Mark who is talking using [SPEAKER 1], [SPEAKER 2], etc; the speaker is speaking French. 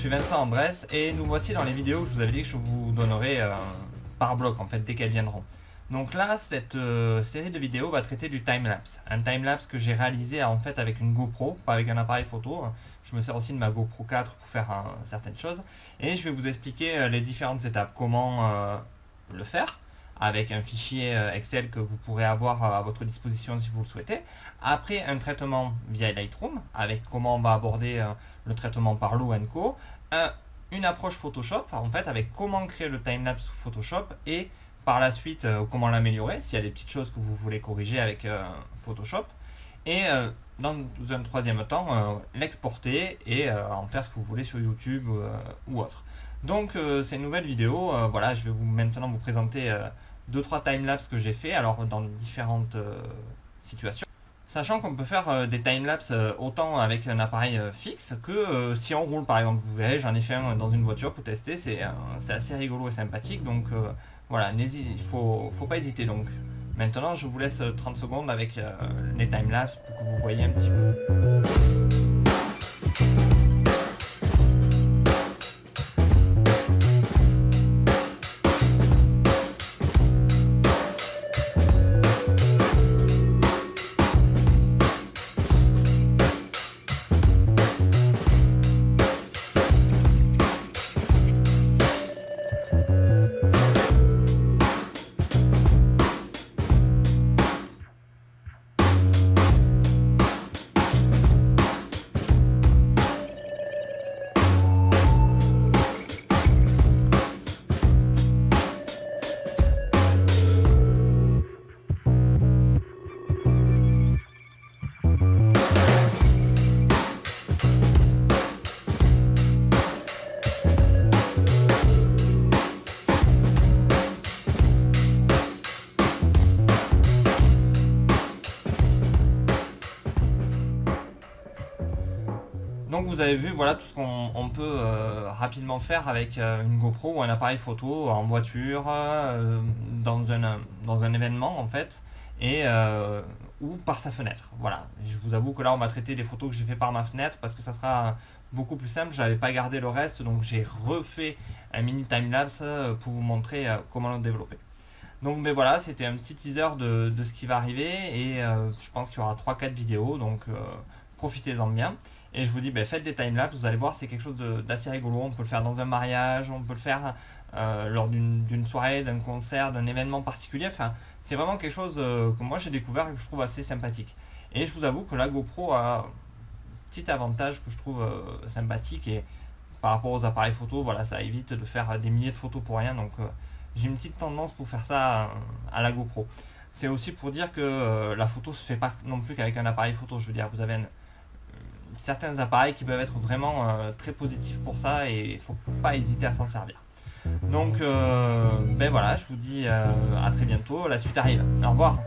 [SPEAKER 1] suis Vincent Andrès et nous voici dans les vidéos que je vous avais dit que je vous donnerai par bloc en fait dès qu'elles viendront. Donc là, cette série de vidéos va traiter du timelapse. Un timelapse que j'ai réalisé en fait avec une GoPro, pas avec un appareil photo. Je me sers aussi de ma GoPro 4 pour faire certaines choses. Et je vais vous expliquer les différentes étapes. Comment le faire avec un fichier Excel que vous pourrez avoir à votre disposition si vous le souhaitez. Après, un traitement via Lightroom, avec comment on va aborder le traitement par Lou & Co. Une approche Photoshop, en fait, avec comment créer le timelapse sous Photoshop et par la suite comment l'améliorer, s'il y a des petites choses que vous voulez corriger avec Photoshop. Et dans un troisième temps, l'exporter et en faire ce que vous voulez sur YouTube ou autre. Donc c'est une nouvelle vidéo, voilà, je vais maintenant vous présenter 2-3 timelapses que j'ai fait, alors dans différentes situations. Sachant qu'on peut faire des timelapses autant avec un appareil fixe que si on roule par exemple. Vous verrez, j'en ai fait un dans une voiture pour tester, c'est assez rigolo et sympathique, donc voilà, il faut pas hésiter. Donc maintenant je vous laisse 30 secondes avec les timelapses pour que vous voyez un petit peu. Donc vous avez vu, voilà tout ce qu'on peut rapidement faire avec une GoPro ou un appareil photo en voiture, dans un événement en fait, et ou par sa fenêtre. Voilà, je vous avoue que là on va traiter des photos que j'ai fait par ma fenêtre parce que ça sera beaucoup plus simple. J'avais pas gardé le reste, donc j'ai refait un mini timelapse pour vous montrer comment le développer. Donc ben voilà, c'était un petit teaser de ce qui va arriver et je pense qu'il y aura 3-4 vidéos, donc profitez-en bien. Et je vous dis, ben, faites des timelapses, vous allez voir, c'est quelque chose d'assez rigolo. On peut le faire dans un mariage, on peut le faire lors d'une soirée, d'un concert, d'un événement particulier. Enfin, c'est vraiment quelque chose que moi j'ai découvert et que je trouve assez sympathique. Et je vous avoue que la GoPro a un petit avantage que je trouve sympathique, et par rapport aux appareils photo, voilà, ça évite de faire des milliers de photos pour rien. Donc j'ai une petite tendance pour faire ça à la GoPro. C'est aussi pour dire que la photo se fait pas non plus qu'avec un appareil photo. Je veux dire, vous avez certains appareils qui peuvent être vraiment très positifs pour ça, et il faut pas hésiter à s'en servir. Donc ben voilà, je vous dis à très bientôt, la suite arrive. Au revoir.